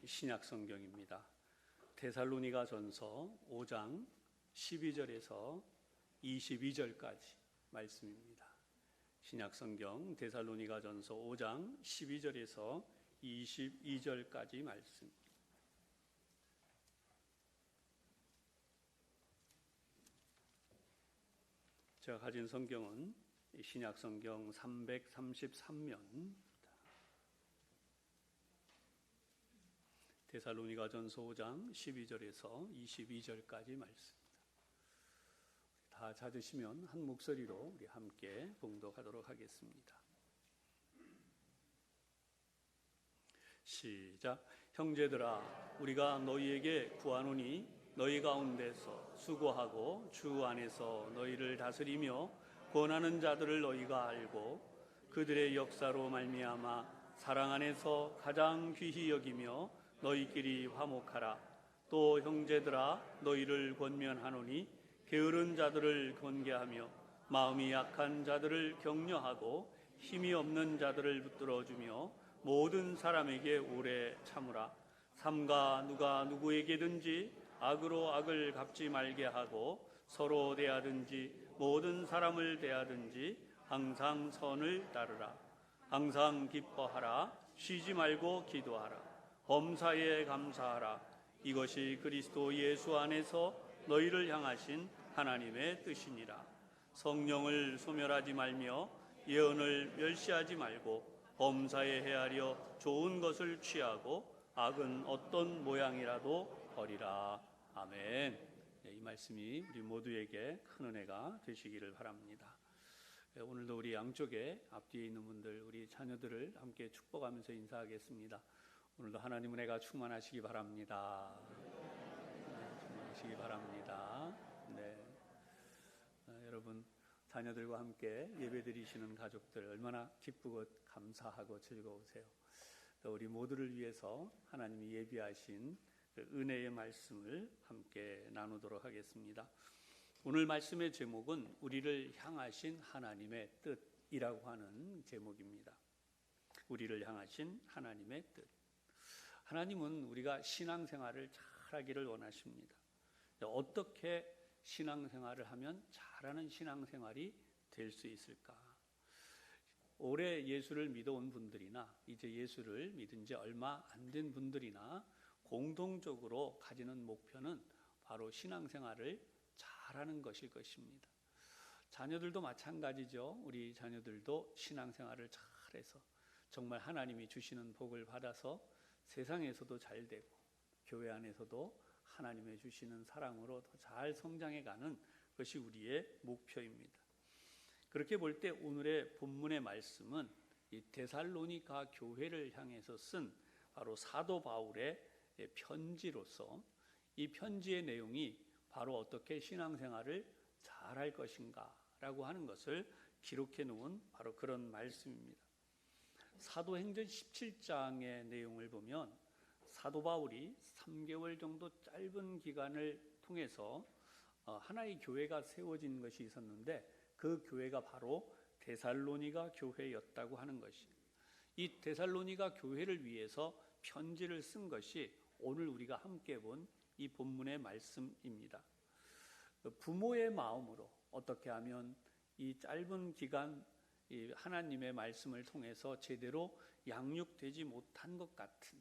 신약 성경입니다. 데살로니가전서 5장 12절에서 22절까지 말씀입니다. 신약 성경 데살로니가전서 5장 12절에서 22절까지 말씀. 제가 가진 성경은 신약 성경 333면 데살로니가전서 5장 12절에서 22절까지 말씀입니다. 다 찾으시면 한 목소리로 우리 함께 봉독하도록 하겠습니다. 시작. 형제들아, 우리가 너희에게 구하노니 너희 가운데서 수고하고 주 안에서 너희를 다스리며 권하는 자들을 너희가 알고 그들의 역사로 말미암아 사랑 안에서 가장 귀히 여기며 너희끼리 화목하라. 또 형제들아, 너희를 권면하노니 게으른 자들을 권계하며 마음이 약한 자들을 격려하고 힘이 없는 자들을 붙들어주며 모든 사람에게 오래 참으라. 삼가 누가 누구에게든지 악으로 악을 갚지 말게 하고 서로 대하든지 모든 사람을 대하든지 항상 선을 따르라. 항상 기뻐하라. 쉬지 말고 기도하라. 범사에 감사하라. 이것이 그리스도 예수 안에서 너희를 향하신 하나님의 뜻이니라. 성령을 소멸하지 말며 예언을 멸시하지 말고 범사에 헤아려 좋은 것을 취하고 악은 어떤 모양이라도 버리라. 아멘. 이 말씀이 우리 모두에게 큰 은혜가 되시기를 바랍니다. 오늘도 우리 양쪽에 앞뒤에 있는 분들, 우리 자녀들을 함께 축복하면서 인사하겠습니다. 오늘도 하나님 은혜가 충만하시기 바랍니다. 충만하시기 바랍니다. 네. 여러분, 자녀들과 함께 예배드리시는 가족들 얼마나 기쁘고 감사하고 즐거우세요. 또 우리 모두를 위해서 하나님이 예비하신 그 은혜의 말씀을 함께 나누도록 하겠습니다. 오늘 말씀의 제목은 우리를 향하신 하나님의 뜻이라고 하는 제목입니다. 우리를 향하신 하나님의 뜻. 하나님은 우리가 신앙생활을 잘하기를 원하십니다. 어떻게 신앙생활을 하면 잘하는 신앙생활이 될 수 있을까? 올해 예수를 믿어온 분들이나 이제 예수를 믿은 지 얼마 안 된 분들이나 공동적으로 가지는 목표는 바로 신앙생활을 잘하는 것일 것입니다. 자녀들도 마찬가지죠. 우리 자녀들도 신앙생활을 잘해서 정말 하나님이 주시는 복을 받아서 세상에서도 잘 되고 교회 안에서도 하나님의 주시는 사랑으로 더 잘 성장해가는 것이 우리의 목표입니다. 그렇게 볼 때 오늘의 본문의 말씀은 이 데살로니가 교회를 향해서 쓴 바로 사도 바울의 편지로서 이 편지의 내용이 바로 어떻게 신앙생활을 잘할 것인가라고 하는 것을 기록해 놓은 바로 그런 말씀입니다. 사도행전 17장의 내용을 보면 사도 바울이 3개월 정도 짧은 기간을 통해서 하나의 교회가 세워진 것이 있었는데 그 교회가 바로 데살로니가 교회였다고 하는 것이, 이 데살로니가 교회를 위해서 편지를 쓴 것이 오늘 우리가 함께 본 이 본문의 말씀입니다. 부모의 마음으로 어떻게 하면 이 짧은 기간 이 하나님의 말씀을 통해서 제대로 양육되지 못한 것 같은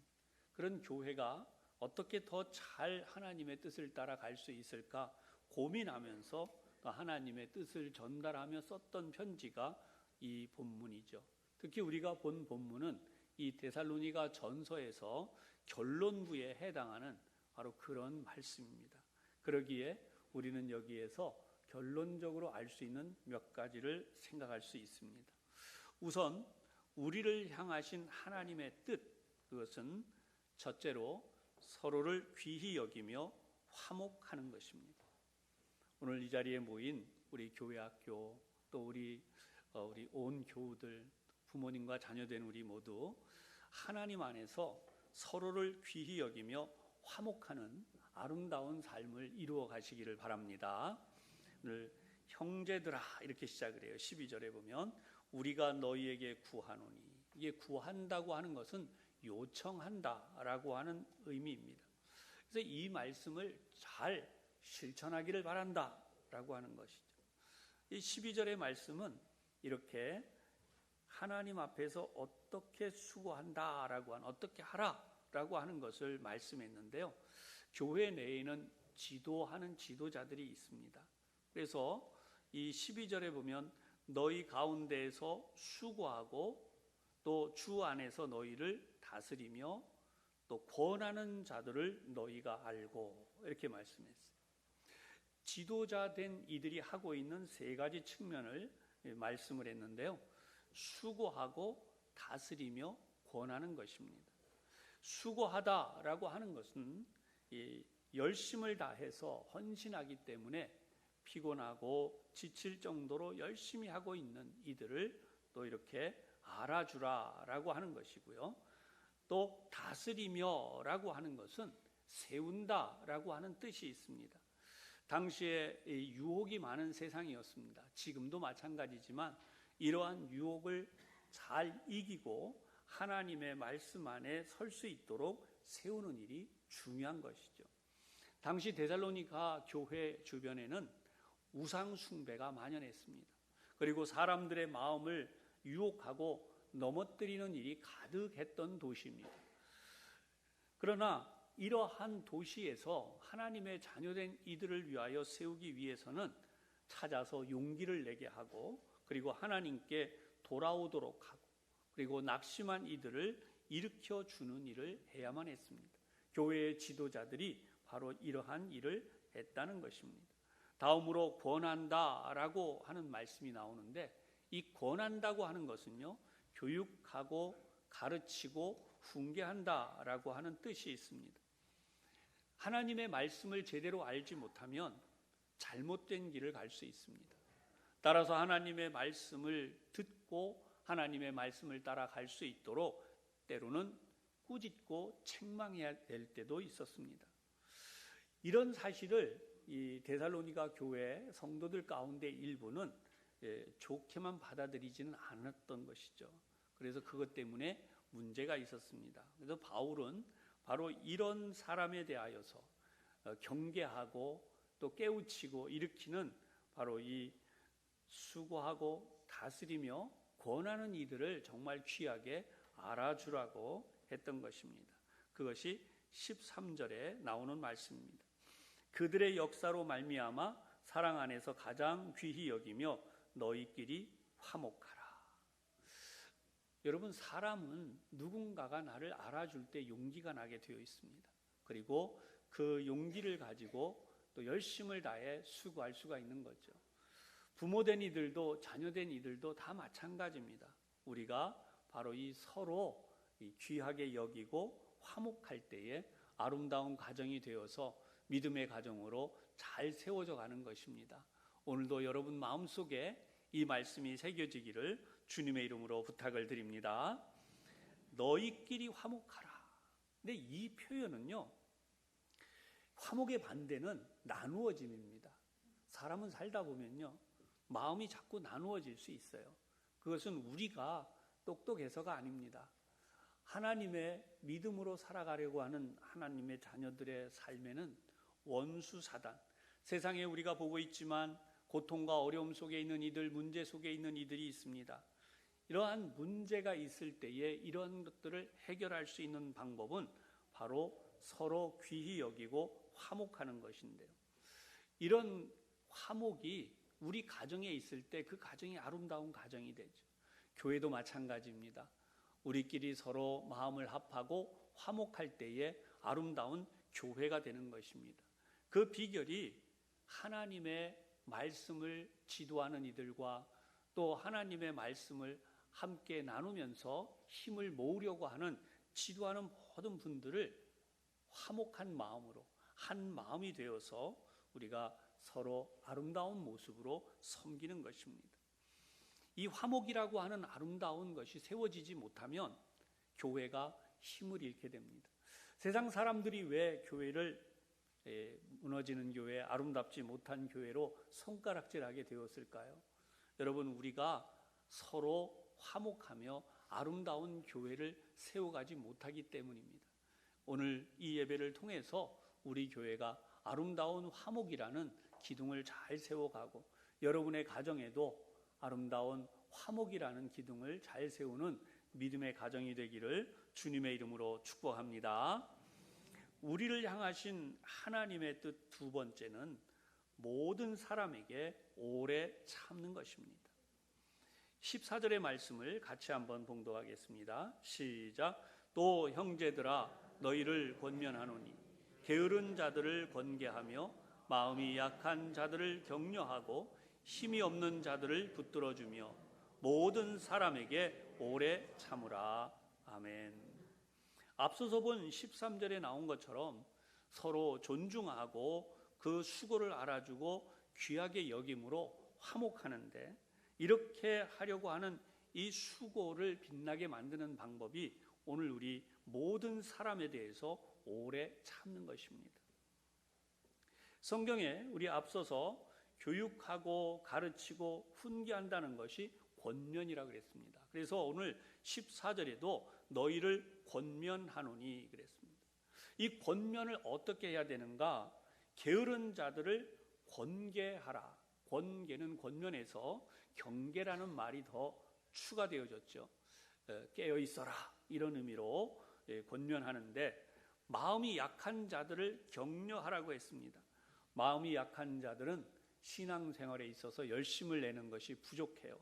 그런 교회가 어떻게 더 잘 하나님의 뜻을 따라갈 수 있을까 고민하면서 하나님의 뜻을 전달하며 썼던 편지가 이 본문이죠. 특히 우리가 본 본문은 이 데살로니가 전서에서 결론부에 해당하는 바로 그런 말씀입니다. 그러기에 우리는 여기에서 결론적으로 알 수 있는 몇 가지를 생각할 수 있습니다. 우선 우리를 향하신 하나님의 뜻, 그것은 첫째로 서로를 귀히 여기며 화목하는 것입니다. 오늘 이 자리에 모인 우리 교회 학교 또 우리 온 교우들, 부모님과 자녀된 우리 모두 하나님 안에서 서로를 귀히 여기며 화목하는 아름다운 삶을 이루어 가시기를 바랍니다. 오늘 형제들아 이렇게 시작을 해요. 12절에 보면 우리가 너희에게 구하노니, 이게 구한다고 하는 것은 요청한다라고 하는 의미입니다. 그래서 이 말씀을 잘 실천하기를 바란다라고 하는 것이죠. 이 12절의 말씀은 이렇게 하나님 앞에서 어떻게 수고한다라고 하는, 어떻게 하라라고 하는 것을 말씀했는데요. 교회 내에는 지도하는 지도자들이 있습니다. 그래서 이 12절에 보면 너희 가운데에서 수고하고 또 주 안에서 너희를 다스리며 또 권하는 자들을 너희가 알고, 이렇게 말씀했어요. 지도자 된 이들이 하고 있는 세 가지 측면을 말씀을 했는데요. 수고하고 다스리며 권하는 것입니다. 수고하다라고 하는 것은 열심을 다해서 헌신하기 때문에 피곤하고 지칠 정도로 열심히 하고 있는 이들을 또 이렇게 알아주라라고 하는 것이고요. 또 다스리며라고 하는 것은 세운다라고 하는 뜻이 있습니다. 당시에 유혹이 많은 세상이었습니다. 지금도 마찬가지지만 이러한 유혹을 잘 이기고 하나님의 말씀 안에 설 수 있도록 세우는 일이 중요한 것이죠. 당시 데살로니가 교회 주변에는 우상 숭배가 만연했습니다. 그리고 사람들의 마음을 유혹하고 넘어뜨리는 일이 가득했던 도시입니다. 그러나 이러한 도시에서 하나님의 자녀된 이들을 위하여 세우기 위해서는 찾아서 용기를 내게 하고, 그리고 하나님께 돌아오도록 하고, 그리고 낙심한 이들을 일으켜 주는 일을 해야만 했습니다. 교회의 지도자들이 바로 이러한 일을 했다는 것입니다. 다음으로 권한다라고 하는 말씀이 나오는데, 이 권한다고 하는 것은요, 교육하고 가르치고 훈계한다라고 하는 뜻이 있습니다. 하나님의 말씀을 제대로 알지 못하면 잘못된 길을 갈 수 있습니다. 따라서 하나님의 말씀을 듣고 하나님의 말씀을 따라갈 수 있도록 때로는 꾸짖고 책망해야 될 때도 있었습니다. 이런 사실을 이 데살로니가 교회 성도들 가운데 일부는 좋게만 받아들이지는 않았던 것이죠. 그래서 그것 때문에 문제가 있었습니다. 그래서 바울은 바로 이런 사람에 대하여서 경계하고 또 깨우치고 일으키는 바로 이 수고하고 다스리며 권하는 이들을 정말 귀하게 알아주라고 했던 것입니다. 그것이 13절에 나오는 말씀입니다. 그들의 역사로 말미암아 사랑 안에서 가장 귀히 여기며 너희끼리 화목하라. 여러분, 사람은 누군가가 나를 알아줄 때 용기가 나게 되어 있습니다. 그리고 그 용기를 가지고 또 열심을 다해 수고할 수가 있는 거죠. 부모된 이들도 자녀된 이들도 다 마찬가지입니다. 우리가 바로 이 서로 귀하게 여기고 화목할 때에 아름다운 가정이 되어서 믿음의 가정으로 잘 세워져 가는 것입니다. 오늘도 여러분 마음속에 이 말씀이 새겨지기를 주님의 이름으로 부탁을 드립니다. 너희끼리 화목하라. 근데 이 표현은요, 화목의 반대는 나누어짐입니다. 사람은 살다 보면요, 마음이 자꾸 나누어질 수 있어요. 그것은 우리가 똑똑해서가 아닙니다. 하나님의 믿음으로 살아가려고 하는 하나님의 자녀들의 삶에는 원수 사단, 세상에 우리가 보고 있지만 고통과 어려움 속에 있는 이들, 문제 속에 있는 이들이 있습니다. 이러한 문제가 있을 때에 이러한 것들을 해결할 수 있는 방법은 바로 서로 귀히 여기고 화목하는 것인데요. 이런 화목이 우리 가정에 있을 때 그 가정이 아름다운 가정이 되죠. 교회도 마찬가지입니다. 우리끼리 서로 마음을 합하고 화목할 때에 아름다운 교회가 되는 것입니다. 그 비결이 하나님의 말씀을 지도하는 이들과 또 하나님의 말씀을 함께 나누면서 힘을 모으려고 하는 지도하는 모든 분들을 화목한 마음으로 한 마음이 되어서 우리가 서로 아름다운 모습으로 섬기는 것입니다. 이 화목이라고 하는 아름다운 것이 세워지지 못하면 교회가 힘을 잃게 됩니다. 세상 사람들이 왜 교회를 무너지는 교회, 아름답지 못한 교회로 손가락질하게 되었을까요? 여러분, 우리가 서로 화목하며 아름다운 교회를 세워가지 못하기 때문입니다. 오늘 이 예배를 통해서 우리 교회가 아름다운 화목이라는 기둥을 잘 세워가고 여러분의 가정에도 아름다운 화목이라는 기둥을 잘 세우는 믿음의 가정이 되기를 주님의 이름으로 축복합니다. 우리를 향하신 하나님의 뜻 두 번째는 모든 사람에게 오래 참는 것입니다. 14절의 말씀을 같이 한번 봉독하겠습니다. 시작. 또 형제들아 너희를 권면하노니 게으른 자들을 권계하며 마음이 약한 자들을 격려하고 힘이 없는 자들을 붙들어주며 모든 사람에게 오래 참으라. 아멘. 앞서서 본 13절에 나온 것처럼 서로 존중하고 그 수고를 알아주고 귀하게 여김으로 화목하는데, 이렇게 하려고 하는 이 수고를 빛나게 만드는 방법이 오늘 우리 모든 사람에 대해서 오래 참는 것입니다. 성경에 우리 앞서서 교육하고 가르치고 훈계한다는 것이 권면이라고 그랬습니다. 그래서 오늘 14절에도 너희를 권면하노니 그랬습니다. 이 권면을 어떻게 해야 되는가? 게으른 자들을 권계하라. 권계는 권면에서 경계라는 말이 더 추가되어졌죠. 깨어 있어라 이런 의미로 권면하는데, 마음이 약한 자들을 격려하라고 했습니다. 마음이 약한 자들은 신앙생활에 있어서 열심을 내는 것이 부족해요.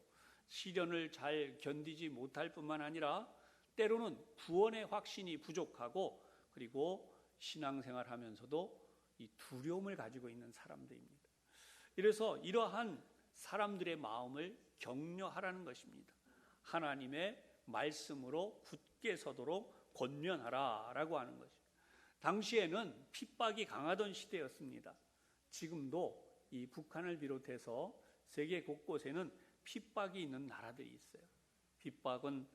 시련을 잘 견디지 못할 뿐만 아니라 때로는 구원의 확신이 부족하고, 그리고 신앙생활 하면서도 이 두려움을 가지고 있는 사람들입니다. 그래서 이러한 사람들의 마음을 격려하라는 것입니다. 하나님의 말씀으로 굳게 서도록 권면하라 라고 하는 것입니다. 당시에는 핍박이 강하던 시대였습니다. 지금도 이 북한을 비롯해서 세계 곳곳에는 핍박이 있는 나라들이 있어요. 핍박은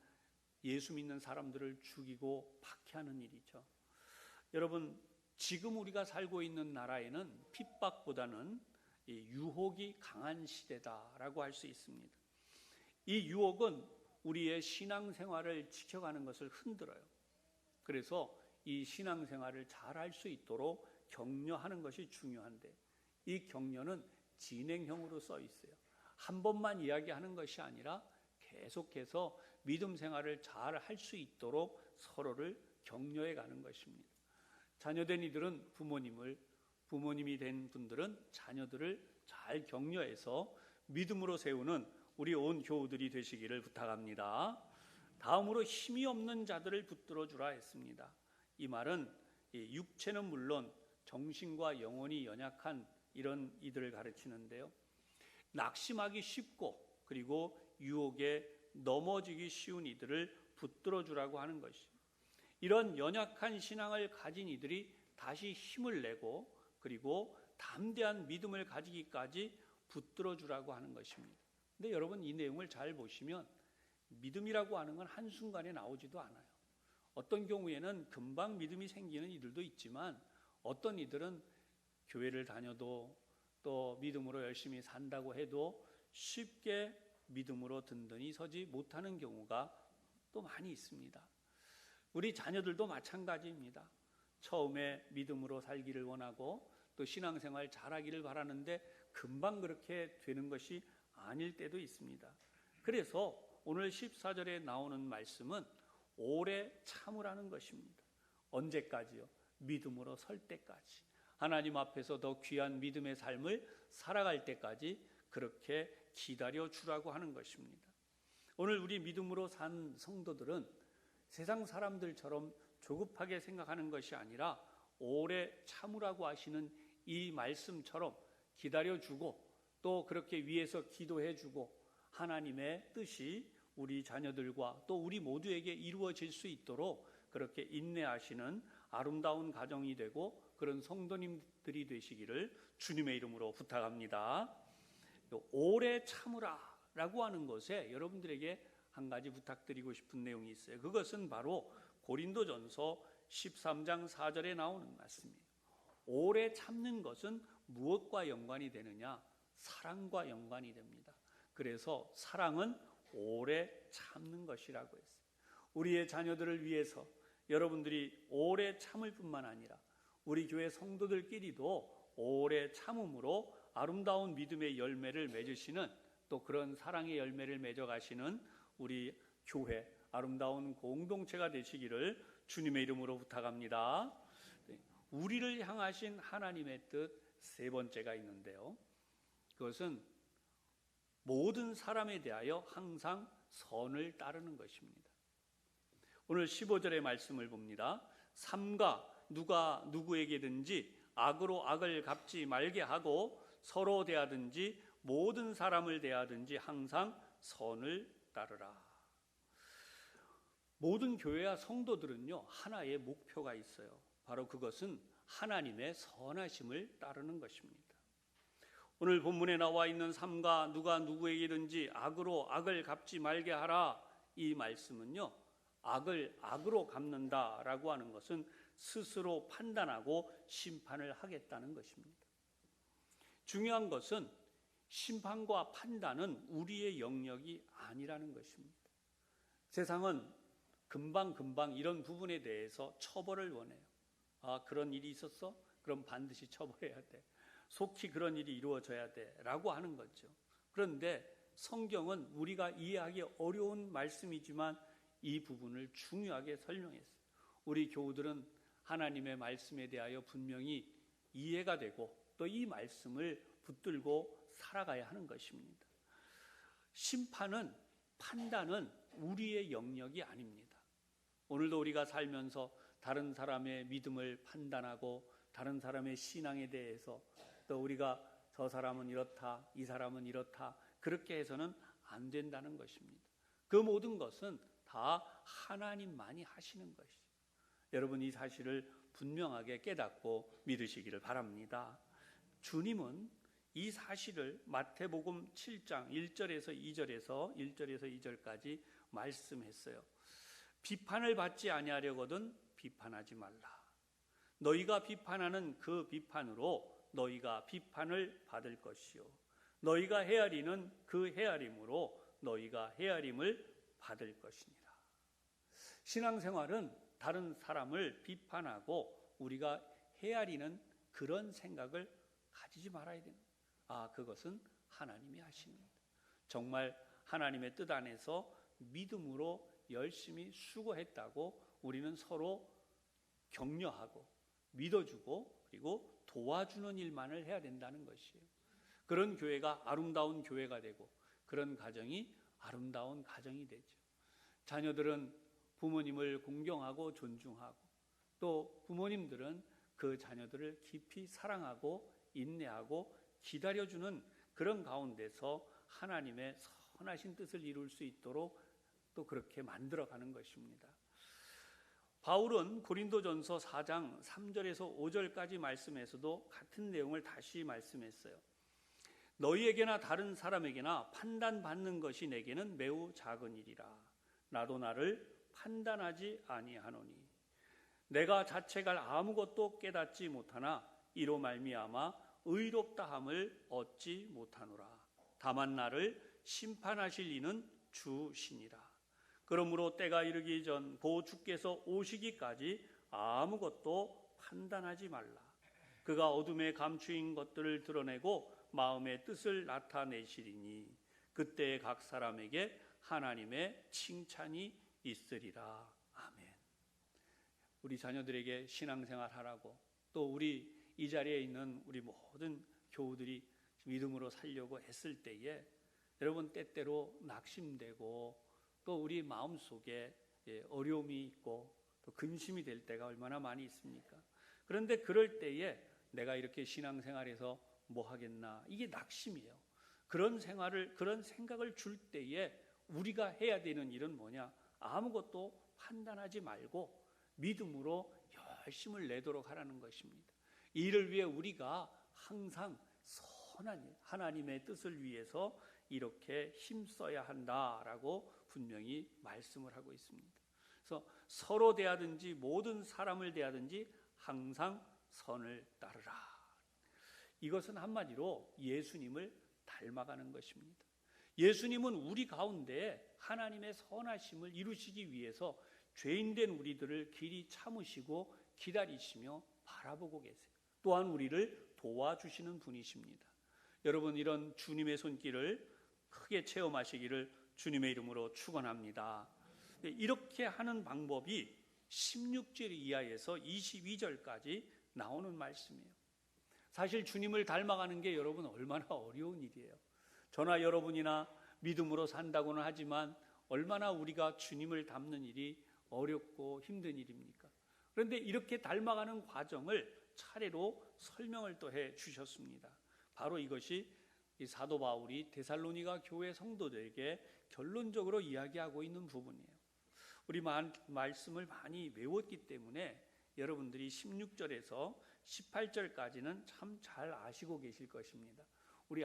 예수 믿는 사람들을 죽이고 박해하는 일이죠. 여러분, 지금 우리가 살고 있는 나라에는 핍박보다는 유혹이 강한 시대다라고 할 수 있습니다. 이 유혹은 우리의 신앙생활을 지켜가는 것을 흔들어요. 그래서 이 신앙생활을 잘 할 수 있도록 격려하는 것이 중요한데, 이 격려는 진행형으로 써 있어요. 한 번만 이야기하는 것이 아니라 계속해서 믿음 생활을 잘 할 수 있도록 서로를 격려해 가는 것입니다. 자녀된 이들은 부모님이 된 분들은 자녀들을 잘 격려해서 믿음으로 세우는 우리 온 교우들이 되시기를 부탁합니다. 다음으로 힘이 없는 자들을 붙들어 주라 했습니다. 이 말은 육체는 물론 정신과 영혼이 연약한 이런 이들을 가르치는데요. 낙심하기 쉽고 그리고 유혹에 넘어지기 쉬운 이들을 붙들어 주라고 하는 것입니다. 이런 연약한 신앙을 가진 이들이 다시 힘을 내고 그리고 담대한 믿음을 가지기까지 붙들어 주라고 하는 것입니다. 근데 여러분, 이 내용을 잘 보시면 믿음이라고 하는 건 한순간에 나오지도 않아요. 어떤 경우에는 금방 믿음이 생기는 이들도 있지만, 어떤 이들은 교회를 다녀도 또 믿음으로 열심히 산다고 해도 쉽게 믿음으로 든든히 서지 못하는 경우가 또 많이 있습니다. 우리 자녀들도 마찬가지입니다. 처음에 믿음으로 살기를 원하고 또 신앙생활 잘하기를 바라는데 금방 그렇게 되는 것이 아닐 때도 있습니다. 그래서 오늘 14절에 나오는 말씀은 오래 참으라는 것입니다. 언제까지요? 믿음으로 설 때까지. 하나님 앞에서 더 귀한 믿음의 삶을 살아갈 때까지 그렇게 기다려 주라고 하는 것입니다. 오늘 우리 믿음으로 산 성도들은 세상 사람들처럼 조급하게 생각하는 것이 아니라 오래 참으라고 하시는 이 말씀처럼 기다려주고 또 그렇게 위에서 기도해주고 하나님의 뜻이 우리 자녀들과 또 우리 모두에게 이루어질 수 있도록 그렇게 인내하시는 아름다운 가정이 되고 그런 성도님들이 되시기를 주님의 이름으로 부탁합니다. 오래 참으라 라고 하는 것에 여러분들에게 한 가지 부탁드리고 싶은 내용이 있어요. 그것은 바로 고린도전서 13장 4절에 나오는 말씀이에요. 오래 참는 것은 무엇과 연관이 되느냐? 사랑과 연관이 됩니다. 그래서 사랑은 오래 참는 것이라고 했어요. 우리의 자녀들을 위해서 여러분들이 오래 참을 뿐만 아니라 우리 교회 성도들끼리도 오래 참음으로 아름다운 믿음의 열매를 맺으시는, 또 그런 사랑의 열매를 맺어가시는 우리 교회 아름다운 공동체가 되시기를 주님의 이름으로 부탁합니다. 우리를 향하신 하나님의 뜻 세 번째가 있는데요, 그것은 모든 사람에 대하여 항상 선을 따르는 것입니다. 오늘 15절의 말씀을 봅니다. 삼가 누가 누구에게든지 악으로 악을 갚지 말게 하고 서로 대하든지 모든 사람을 대하든지 항상 선을 따르라. 모든 교회와 성도들은요, 하나의 목표가 있어요. 바로 그것은 하나님의 선하심을 따르는 것입니다. 오늘 본문에 나와 있는 삼가 누가 누구에게든지 악으로 악을 갚지 말게 하라, 이 말씀은요, 악을 악으로 갚는다라고 하는 것은 스스로 판단하고 심판을 하겠다는 것입니다. 중요한 것은 심판과 판단은 우리의 영역이 아니라는 것입니다. 세상은 금방 이런 부분에 대해서 처벌을 원해요. 아, 그런 일이 있었어? 그럼 반드시 처벌해야 돼. 속히 그런 일이 이루어져야 돼 라고 하는 거죠. 그런데 성경은 우리가 이해하기 어려운 말씀이지만 이 부분을 중요하게 설명했어요. 우리 교우들은 하나님의 말씀에 대하여 분명히 이해가 되고 또 이 말씀을 붙들고 살아가야 하는 것입니다. 심판은, 판단은 우리의 영역이 아닙니다. 오늘도 우리가 살면서 다른 사람의 믿음을 판단하고 다른 사람의 신앙에 대해서 또 우리가 저 사람은 이렇다, 이 사람은 이렇다, 그렇게 해서는 안 된다는 것입니다. 그 모든 것은 다 하나님만이 하시는 것이죠. 여러분, 이 사실을 분명하게 깨닫고 믿으시기를 바랍니다. 주님은 이 사실을 마태복음 7장 1절에서 2절까지 말씀했어요. 비판을 받지 아니하려거든 비판하지 말라. 너희가 비판하는 그 비판으로 너희가 비판을 받을 것이요, 너희가 헤아리는 그 헤아림으로 너희가 헤아림을 받을 것이니라. 신앙생활은 다른 사람을 비판하고 우리가 헤아리는 그런 생각을 가지지 말아야 됩니다. 아, 그것은 하나님이 하시는 겁니다. 정말 하나님의 뜻 안에서 믿음으로 열심히 수고했다고 우리는 서로 격려하고 믿어주고 그리고 도와주는 일만을 해야 된다는 것이에요. 그런 교회가 아름다운 교회가 되고 그런 가정이 아름다운 가정이 되죠. 자녀들은 부모님을 공경하고 존중하고 또 부모님들은 그 자녀들을 깊이 사랑하고 인내하고 기다려주는 그런 가운데서 하나님의 선하신 뜻을 이룰 수 있도록 또 그렇게 만들어가는 것입니다. 바울은 고린도전서 4장 3절에서 5절까지 말씀에서도 같은 내용을 다시 말씀했어요. 너희에게나 다른 사람에게나 판단받는 것이 내게는 매우 작은 일이라. 나도 나를 판단하지 아니하노니 내가 자책할 아무것도 깨닫지 못하나 이로 말미암아 의롭다함을 얻지 못하노라. 다만 나를 심판하실 이는 주시니라. 그러므로 때가 이르기 전 고 주께서 오시기까지 아무것도 판단하지 말라. 그가 어둠에 감추인 것들을 드러내고 마음의 뜻을 나타내시리니 그때 각 사람에게 하나님의 칭찬이 있으리라. 아멘. 우리 자녀들에게 신앙생활 하라고 또 우리 이 자리에 있는 우리 모든 교우들이 믿음으로 살려고 했을 때에 여러분 때때로 낙심되고 또 우리 마음속에 어려움이 있고 또 근심이 될 때가 얼마나 많이 있습니까? 그런데 그럴 때에 내가 이렇게 신앙생활에서 뭐 하겠나, 이게 낙심이에요. 그런 생각을 줄 때에 우리가 해야 되는 일은 뭐냐? 아무것도 판단하지 말고 믿음으로 열심을 내도록 하라는 것입니다. 이를 위해 우리가 항상 선한 일, 하나님의 뜻을 위해서 이렇게 힘써야 한다라고 분명히 말씀을 하고 있습니다. 그래서 서로 대하든지 모든 사람을 대하든지 항상 선을 따르라. 이것은 한마디로 예수님을 닮아가는 것입니다. 예수님은 우리 가운데 하나님의 선하심을 이루시기 위해서 죄인된 우리들을 길이 참으시고 기다리시며 바라보고 계세요. 또한 우리를 도와주시는 분이십니다. 여러분, 이런 주님의 손길을 크게 체험하시기를 주님의 이름으로 축원합니다. 이렇게 하는 방법이 16절 이하에서 22절까지 나오는 말씀이에요. 사실 주님을 닮아가는 게 여러분 얼마나 어려운 일이에요. 저나 여러분이나 믿음으로 산다고는 하지만 얼마나 우리가 주님을 닮는 일이 어렵고 힘든 일입니까? 그런데 이렇게 닮아가는 과정을 차례로 설명을 또 해 주셨습니다. 바로 이것이 이 사도 바울이 데살로니가 교회 성도들에게 결론적으로 이야기하고 있는 부분이에요. 우리 말씀을 많이 외웠기 때문에 여러분들이 16절에서 18절까지는 참 잘 아시고 계실 것입니다. 우리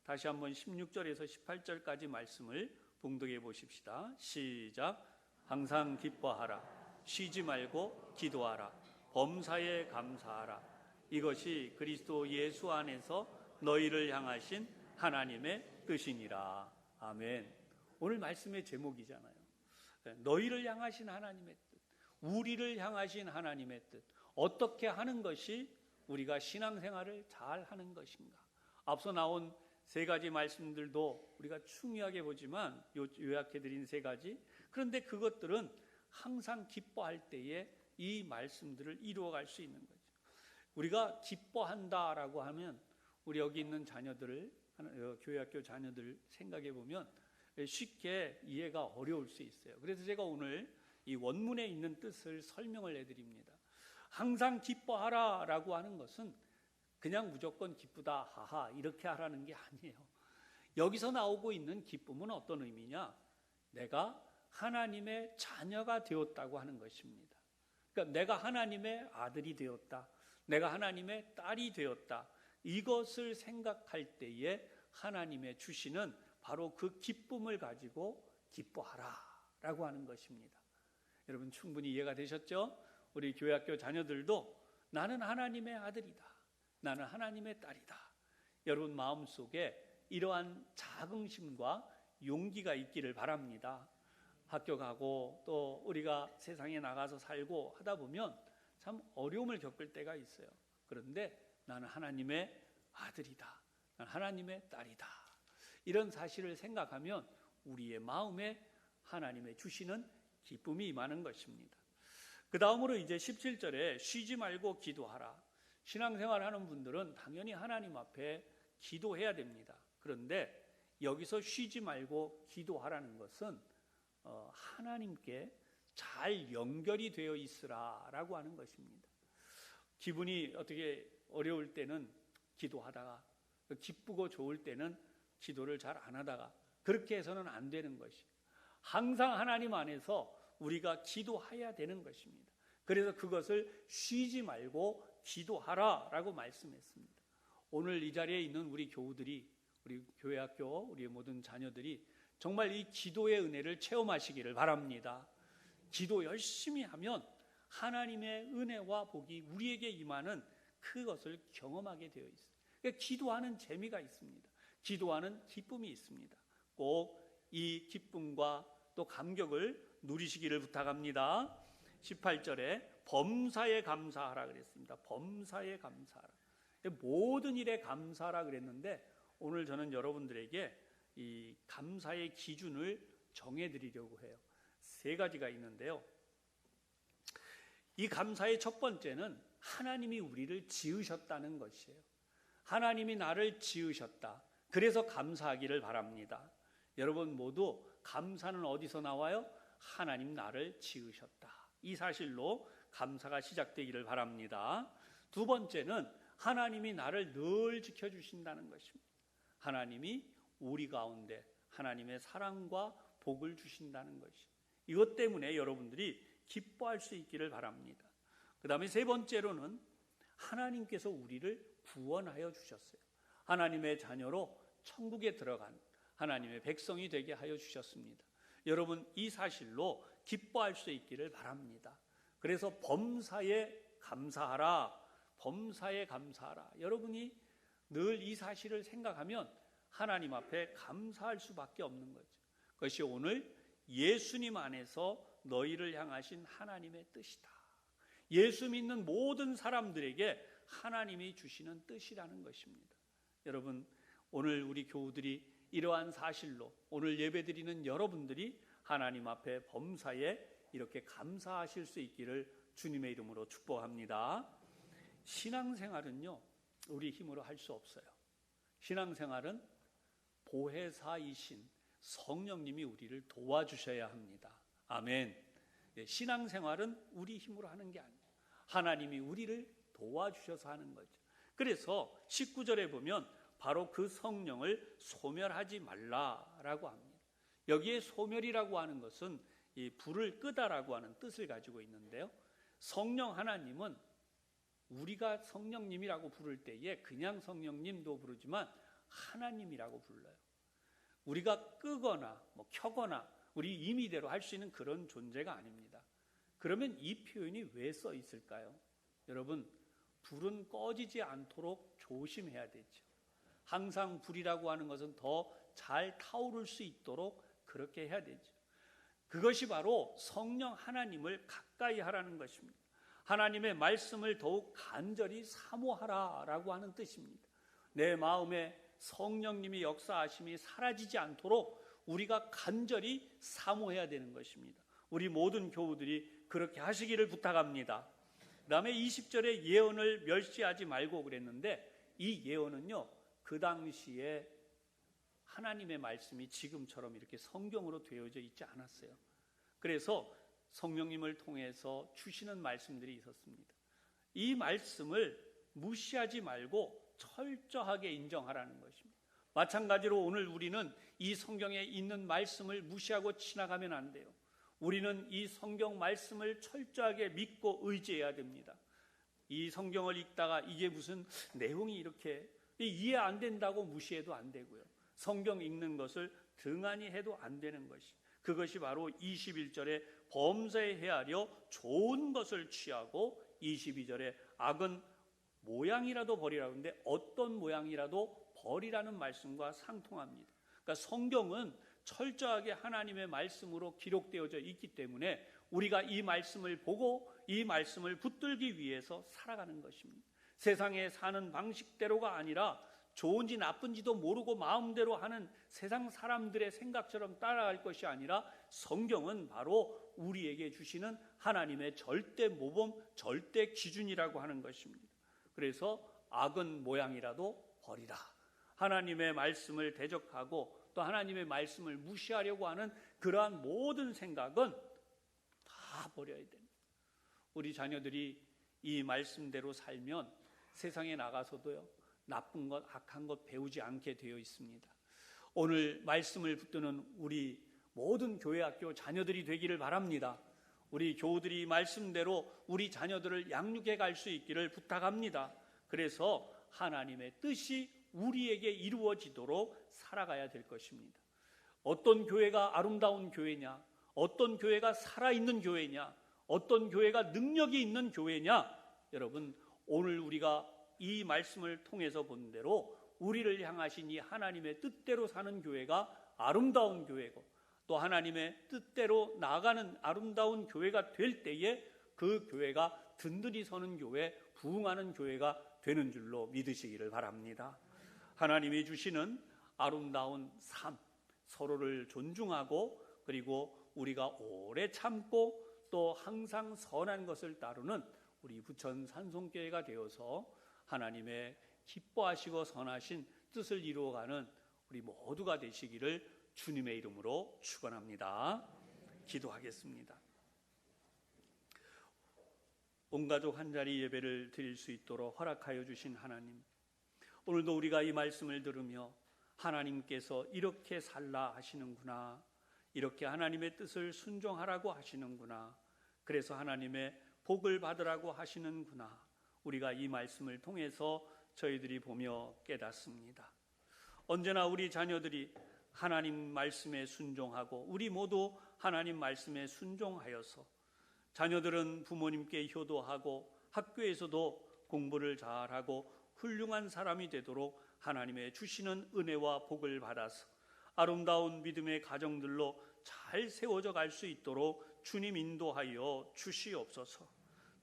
다시 한번 16절에서 18절까지 말씀을 봉독해 보십시다. 시작. 항상 기뻐하라. 쉬지 말고 기도하라. 범사에 감사하라. 이것이 그리스도 예수 안에서 너희를 향하신 하나님의 뜻이니라. 아멘. 오늘 말씀의 제목이잖아요. 너희를 향하신 하나님의 뜻, 우리를 향하신 하나님의 뜻, 어떻게 하는 것이 우리가 신앙생활을 잘 하는 것인가. 앞서 나온 세 가지 말씀들도 우리가 중요하게 보지만 요약해드린 세 가지, 그런데 그것들은 항상 기뻐할 때에 이 말씀들을 이루어갈 수 있는 거죠. 우리가 기뻐한다라고 하면 우리 여기 있는 자녀들을, 교회학교 자녀들 생각해 보면 쉽게 이해가 어려울 수 있어요. 그래서 제가 오늘 이 원문에 있는 뜻을 설명을 해드립니다. 항상 기뻐하라 라고 하는 것은 그냥 무조건 기쁘다, 하하 이렇게 하라는 게 아니에요. 여기서 나오고 있는 기쁨은 어떤 의미냐? 내가 하나님의 자녀가 되었다고 하는 것입니다. 그러니까 내가 하나님의 아들이 되었다, 내가 하나님의 딸이 되었다, 이것을 생각할 때에 하나님의 주시는 바로 그 기쁨을 가지고 기뻐하라 라고 하는 것입니다. 여러분 충분히 이해가 되셨죠? 우리 교회학교 자녀들도 나는 하나님의 아들이다, 나는 하나님의 딸이다. 여러분 마음속에 이러한 자긍심과 용기가 있기를 바랍니다. 학교 가고 또 우리가 세상에 나가서 살고 하다 보면 참 어려움을 겪을 때가 있어요. 그런데 나는 하나님의 아들이다, 나는 하나님의 딸이다, 이런 사실을 생각하면 우리의 마음에 하나님의 주시는 기쁨이 임하는 것입니다. 그 다음으로 이제 17절에 쉬지 말고 기도하라. 신앙생활하는 분들은 당연히 하나님 앞에 기도해야 됩니다. 그런데 여기서 쉬지 말고 기도하라는 것은 하나님께 잘 연결이 되어 있으라라고 하는 것입니다. 기분이 어떻게 어려울 때는 기도하다가, 기쁘고 좋을 때는 기도를 잘 안 하다가, 그렇게 해서는 안 되는 것이, 항상 하나님 안에서 우리가 기도해야 되는 것입니다. 그래서 그것을 쉬지 말고 기도하라라고 말씀했습니다. 오늘 이 자리에 있는 우리 교우들이, 우리 교회학교, 우리의 모든 자녀들이 정말 이 기도의 은혜를 체험하시기를 바랍니다. 기도 열심히 하면 하나님의 은혜와 복이 우리에게 임하는 그것을 경험하게 되어 있어요. 그러니까 기도하는 재미가 있습니다. 기도하는 기쁨이 있습니다. 꼭 이 기쁨과 또 감격을 누리시기를 부탁합니다. 18절에 범사에 감사하라 그랬습니다. 범사에 감사하라. 모든 일에 감사하라 그랬는데 오늘 저는 여러분들에게 이 감사의 기준을 정해드리려고 해요. 세 가지가 있는데요. 이 감사의 첫 번째는 하나님이 우리를 지으셨다는 것이에요. 하나님이 나를 지으셨다. 그래서 감사하기를 바랍니다. 여러분 모두 감사는 어디서 나와요? 하나님 나를 지으셨다. 이 사실로 감사가 시작되기를 바랍니다. 두 번째는 하나님이 나를 늘 지켜주신다는 것입니다. 하나님이 우리 가운데 하나님의 사랑과 복을 주신다는 것이, 이것 때문에 여러분들이 기뻐할 수 있기를 바랍니다. 그 다음에 세 번째로는 하나님께서 우리를 구원하여 주셨어요. 하나님의 자녀로 천국에 들어간 하나님의 백성이 되게 하여 주셨습니다. 여러분 이 사실로 기뻐할 수 있기를 바랍니다. 그래서 범사에 감사하라, 범사에 감사하라. 여러분이 늘 이 사실을 생각하면 하나님 앞에 감사할 수밖에 없는 거죠. 그것이 오늘 예수님 안에서 너희를 향하신 하나님의 뜻이다. 예수 믿는 모든 사람들에게 하나님이 주시는 뜻이라는 것입니다. 여러분, 오늘 우리 교우들이 이러한 사실로 오늘 예배드리는 여러분들이 하나님 앞에 범사에 이렇게 감사하실 수 있기를 주님의 이름으로 축복합니다. 신앙생활은요, 우리 힘으로 할 수 없어요. 신앙생활은 보혜사이신 성령님이 우리를 도와주셔야 합니다. 아멘. 신앙생활은 우리 힘으로 하는 게 아니에요. 하나님이 우리를 도와주셔서 하는 거죠. 그래서 19절에 보면 바로 그 성령을 소멸하지 말라라고 합니다. 여기에 소멸이라고 하는 것은 이 불을 끄다라고 하는 뜻을 가지고 있는데요. 성령 하나님은 우리가 성령님이라고 부를 때에 그냥 성령님도 부르지만 하나님이라고 불러요. 우리가 끄거나 켜거나 우리 임의대로 할 수 있는 그런 존재가 아닙니다. 그러면 이 표현이 왜 써 있을까요? 여러분, 불은 꺼지지 않도록 조심해야 되죠. 항상 불이라고 하는 것은 더 잘 타오를 수 있도록 그렇게 해야 되죠. 그것이 바로 성령 하나님을 가까이 하라는 것입니다. 하나님의 말씀을 더욱 간절히 사모하라라고 하는 뜻입니다. 내 마음에 성령님이 역사하심이 사라지지 않도록 우리가 간절히 사모해야 되는 것입니다. 우리 모든 교우들이 그렇게 하시기를 부탁합니다. 그 다음에 20절에 예언을 멸시하지 말고 그랬는데 이 예언은요, 그 당시에 하나님의 말씀이 지금처럼 이렇게 성경으로 되어져 있지 않았어요. 그래서 성령님을 통해서 주시는 말씀들이 있었습니다. 이 말씀을 무시하지 말고 철저하게 인정하라는 것입니다. 마찬가지로 오늘 우리는 이 성경에 있는 말씀을 무시하고 지나가면 안 돼요. 우리는 이 성경 말씀을 철저하게 믿고 의지해야 됩니다. 이 성경을 읽다가 이게 무슨 내용이 이렇게 이해 안 된다고 무시해도 안 되고요. 성경 읽는 것을 등한히 해도 안 되는 것이, 그것이 바로 21절에 범사에 헤아려 좋은 것을 취하고 22절에 악은 모양이라도 버리라고 하는데 어떤 모양이라도 버리라는 말씀과 상통합니다. 그러니까 성경은 철저하게 하나님의 말씀으로 기록되어져 있기 때문에 우리가 이 말씀을 보고 이 말씀을 붙들기 위해서 살아가는 것입니다. 세상에 사는 방식대로가 아니라 좋은지 나쁜지도 모르고 마음대로 하는 세상 사람들의 생각처럼 따라갈 것이 아니라 성경은 바로 우리에게 주시는 하나님의 절대 모범, 절대 기준이라고 하는 것입니다. 그래서 악은 모양이라도 버리라. 하나님의 말씀을 대적하고 또 하나님의 말씀을 무시하려고 하는 그러한 모든 생각은 다 버려야 됩니다. 우리 자녀들이 이 말씀대로 살면 세상에 나가서도요, 나쁜 것, 악한 것 배우지 않게 되어 있습니다. 오늘 말씀을 붙드는 우리 모든 교회 학교 자녀들이 되기를 바랍니다. 우리 교우들이 말씀대로 우리 자녀들을 양육해 갈 수 있기를 부탁합니다. 그래서 하나님의 뜻이 우리에게 이루어지도록 살아가야 될 것입니다. 어떤 교회가 아름다운 교회냐, 어떤 교회가 살아있는 교회냐, 어떤 교회가 능력이 있는 교회냐, 여러분, 오늘 우리가 이 말씀을 통해서 본 대로 우리를 향하신 이 하나님의 뜻대로 사는 교회가 아름다운 교회고 또 하나님의 뜻대로 나아가는 아름다운 교회가 될 때에 그 교회가 든든히 서는 교회, 부흥하는 교회가 되는 줄로 믿으시기를 바랍니다. 하나님이 주시는 아름다운 삶, 서로를 존중하고 그리고 우리가 오래 참고 또 항상 선한 것을 따르는 우리 부천 산송교회가 되어서 하나님의 기뻐하시고 선하신 뜻을 이루어가는 우리 모두가 되시기를 주님의 이름으로 축원합니다. 기도하겠습니다. 온 가족 한 자리 예배를 드릴 수 있도록 허락하여 주신 하나님, 오늘도 우리가 이 말씀을 들으며 하나님께서 이렇게 살라 하시는구나, 이렇게 하나님의 뜻을 순종하라고 하시는구나, 그래서 하나님의 복을 받으라고 하시는구나, 우리가 이 말씀을 통해서 저희들이 보며 깨닫습니다. 언제나 우리 자녀들이 하나님 말씀에 순종하고 우리 모두 하나님 말씀에 순종하여서 자녀들은 부모님께 효도하고 학교에서도 공부를 잘하고 훌륭한 사람이 되도록 하나님의 주시는 은혜와 복을 받아서 아름다운 믿음의 가정들로 잘 세워져 갈 수 있도록 주님 인도하여 주시옵소서.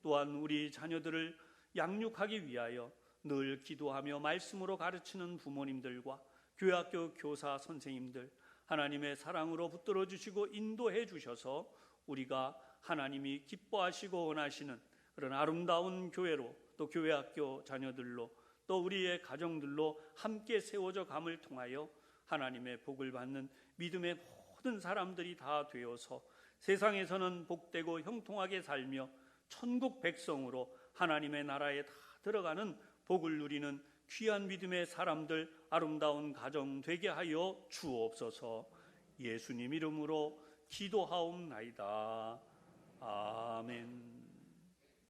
또한 우리 자녀들을 양육하기 위하여 늘 기도하며 말씀으로 가르치는 부모님들과 교회학교 교사 선생님들, 하나님의 사랑으로 붙들어 주시고 인도해 주셔서 우리가 하나님이 기뻐하시고 원하시는 그런 아름다운 교회로, 또 교회학교 자녀들로, 또 우리의 가정들로 함께 세워져 감을 통하여 하나님의 복을 받는 믿음의 모든 사람들이 다 되어서 세상에서는 복되고 형통하게 살며 천국 백성으로 하나님의 나라에 다 들어가는 복을 누리는 귀한 믿음의 사람들, 아름다운 가정 되게 하여 주옵소서. 예수님 이름으로 기도하옵나이다. 아멘.